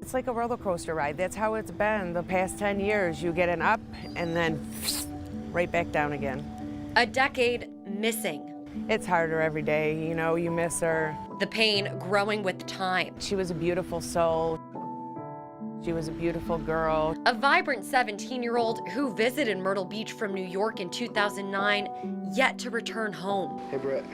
It's like a roller coaster ride. That's how it's been the past 10 years. You get an up and then right back down again. A decade missing. It's harder every day, you know, you miss her. The pain growing with time. She was a beautiful soul. She was a beautiful girl. A vibrant 17-year-old who visited Myrtle Beach from New York in 2009, yet to return home. Hey, Britt.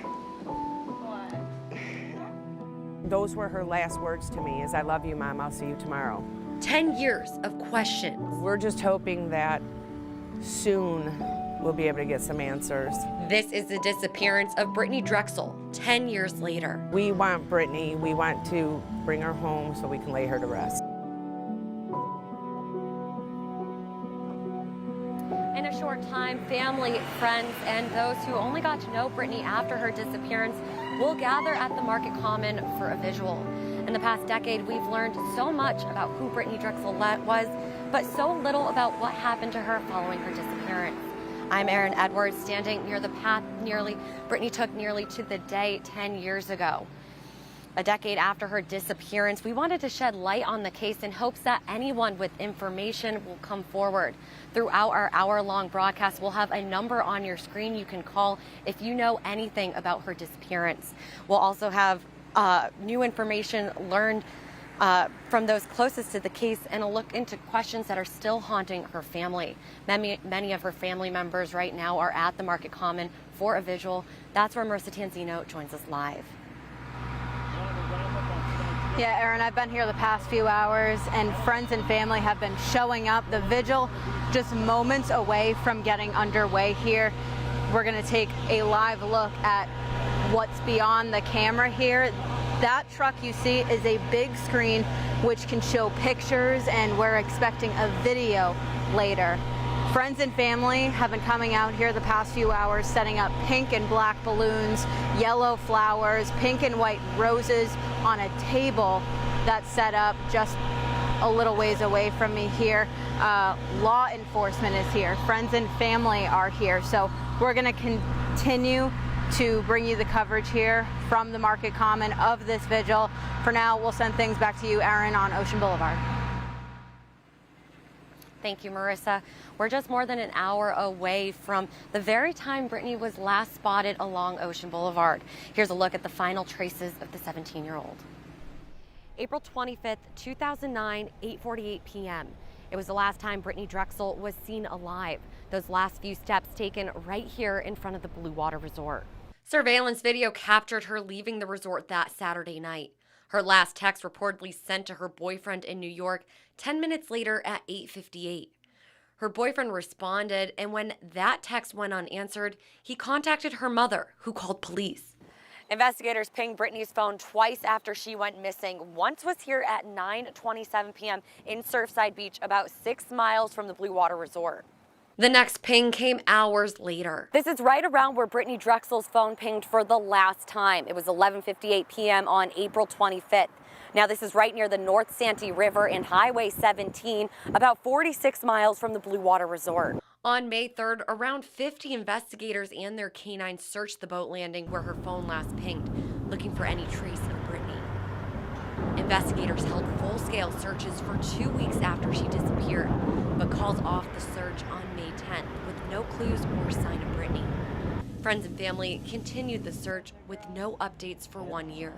Those were her last words to me, is I love you, Mom, I'll see you tomorrow. 10 years of questions. We're just hoping that soon we'll be able to get some answers. This is the disappearance of Brittanee Drexel 10 years later. We want Brittanee, we want to bring her home so we can lay her to rest. In a short time, family, friends, and those who only got to know Brittanee after her disappearance will gather at the Market Common for a vigil. In the past decade, we've learned so much about who Brittanee Drexel was, but so little about what happened to her following her disappearance. I'm Erin Edwards, standing near the path Brittanee took nearly to the day 10 years ago. A decade after her disappearance, we wanted to shed light on the case in hopes that anyone with information will come forward. Throughout our hour-long broadcast, we'll have a number on your screen you can call if you know anything about her disappearance. We'll also have new information learned from those closest to the case and a look into questions that are still haunting her family. Many of her family members right now are at the Market Common for a vigil. That's where Marissa Tanzino joins us live. Yeah, Erin, I've been here the past few hours, and friends and family have been showing up. The vigil just moments away from getting underway here. We're going to take a live look at what's beyond the camera here. That truck you see is a big screen which can show pictures, and we're expecting a video later. Friends and family have been coming out here the past few hours, setting up pink and black balloons, yellow flowers, pink and white roses on a table that's set up just a little ways away from me here. Law enforcement is here. Friends and family are here. So we're going to continue to bring you the coverage here from the Market Common of this vigil. For now, we'll send things back to you, Erin, on Ocean Boulevard. Thank you, Marissa. We're just more than an hour away from the very time Brittanee was last spotted along Ocean Boulevard. Here's a look at the final traces of the 17-year-old. April 25th, 2009, 8:48 p.m. It was the last time Brittanee Drexel was seen alive. Those last few steps taken right here in front of the Blue Water Resort. Surveillance video captured her leaving the resort that Saturday night. Her last text reportedly sent to her boyfriend in New York 10 minutes later at 8:58. Her boyfriend responded, and when that text went unanswered, he contacted her mother, who called police. Investigators pinged Brittanee's phone twice after she went missing. Once was here at 9:27 p.m. in Surfside Beach, about 6 miles from the Blue Water Resort. The next ping came hours later. This is right around where Brittanee Drexel's phone pinged for the last time. It was 11:58 p.m. on April 25th. Now, this is right near the North Santee River and Highway 17, about 46 miles from the Blue Water Resort. On May 3rd, around 50 investigators and their canines searched the boat landing where her phone last pinged, looking for any trace of Brittanee. Investigators held full-scale searches for 2 weeks after she disappeared, but called off the search on May 10th with no clues or sign of Brittanee. Friends and family continued the search with no updates for 1 year.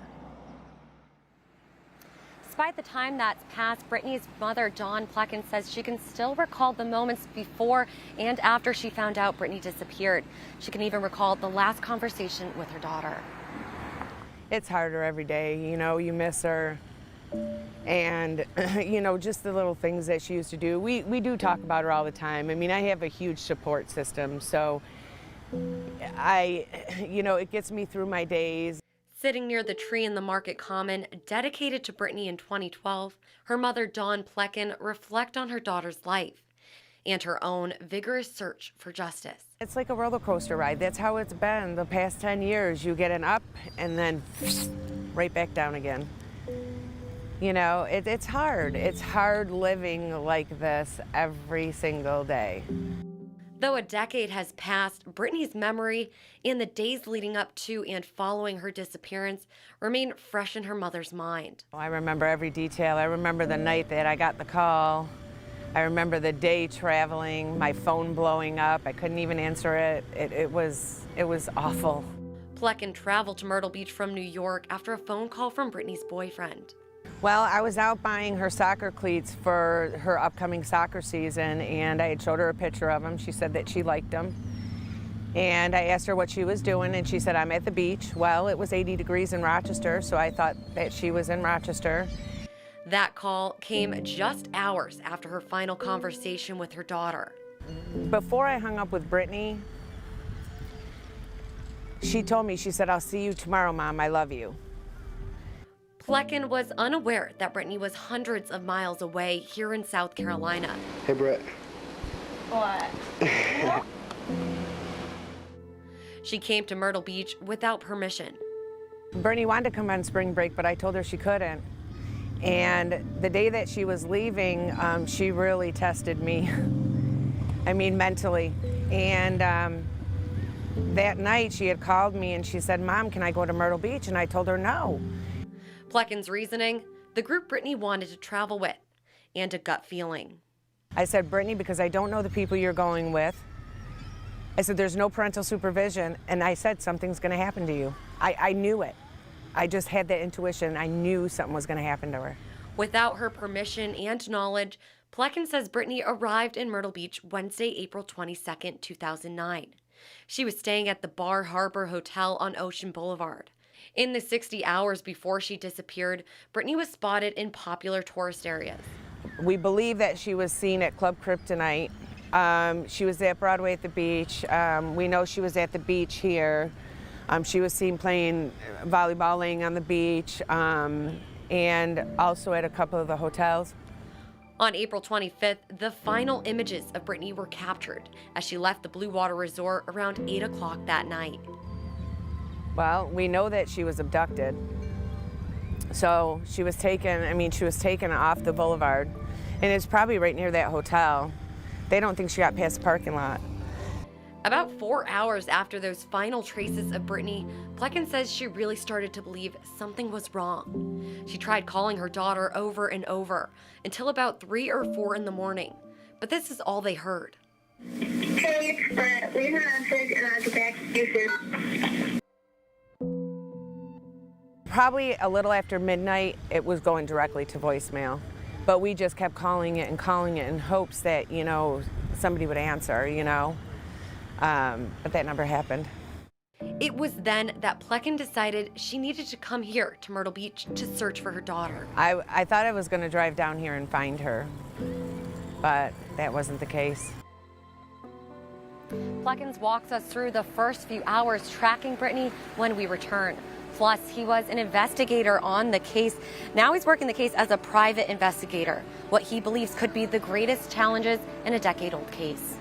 Despite the time that's passed, Brittanee's mother, Dawn Plecken, says she can still recall the moments before and after she found out Brittanee disappeared. She can even recall the last conversation with her daughter. It's harder every day, you know, you miss her. And, you know, just the little things that she used to do. We do talk about her all the time. I mean, I have a huge support system, so you know, it gets me through my days. Sitting near the tree in the Market Common, dedicated to Brittanee in 2012, her mother, Dawn Plecken, reflect on her daughter's life and her own vigorous search for justice. It's like a roller coaster ride. That's how it's been the past 10 years. You get an up and then right back down again. You know, it's hard. It's hard living like this every single day. Though a decade has passed, Brittaney's memory and the days leading up to and following her disappearance remain fresh in her mother's mind. I remember every detail. I remember the night that I got the call. I remember the day traveling, my phone blowing up. I couldn't even answer it. It was awful. Plecken traveled to Myrtle Beach from New York after a phone call from Brittaney's boyfriend. Well, I was out buying her soccer cleats for her upcoming soccer season, and I had showed her a picture of them. She said that she liked them. And I asked her what she was doing, and she said, I'm at the beach. Well, it was 80 degrees in Rochester, so I thought that she was in Rochester. That call came just hours after her final conversation with her daughter. Before I hung up with Brittanee, she told me, she said, I'll see you tomorrow, Mom, I love you. Plecken was unaware that Brittanee was hundreds of miles away here in South Carolina. Hey, Brett. What? She came to Myrtle Beach without permission. Brittanee wanted to come on spring break, but I told her she couldn't. And the day that she was leaving, she really tested me, I mean, mentally. And that night she had called me and she said, Mom, can I go to Myrtle Beach? And I told her no. Plecken's reasoning, the group Brittanee wanted to travel with, and a gut feeling. I said, Brittanee, because I don't know the people you're going with. I said, there's no parental supervision. And I said, something's going to happen to you. I knew it. I just had that intuition. I knew something was going to happen to her. Without her permission and knowledge, Plecken says Brittanee arrived in Myrtle Beach Wednesday, April 22nd, 2009. She was staying at the Bar Harbor Hotel on Ocean Boulevard. In the 60 hours before she disappeared, Brittanee was spotted in popular tourist areas. We believe that she was seen at Club Kryptonite. She was at Broadway at the beach. We know she was at the beach here. She was seen playing volleyball, laying on the beach, and also at a couple of the hotels. On April 25th, the final images of Brittanee were captured as she left the Blue Water Resort around 8 o'clock that night. Well, we know that she was abducted. So she was taken off the boulevard, and it's probably right near that hotel. They don't think she got past the parking lot. About 4 hours after those final traces of Brittanee, Plecken says she really started to believe something was wrong. She tried calling her daughter over and over until about 3 or 4 in the morning, but this is all they heard. Hey, it's Brett. Leave a message and I'll get back to you soon. Probably a little after midnight, it was going directly to voicemail. But we just kept calling it in hopes that, somebody would answer, But that never happened. It was then that Plecken decided she needed to come here to Myrtle Beach to search for her daughter. I thought I was going to drive down here and find her, but that wasn't the case. Plecken walks us through the first few hours tracking Brittanee when we return. Plus, he was an investigator on the case. Now he's working the case as a private investigator, what he believes could be the greatest challenges in a decade-old case.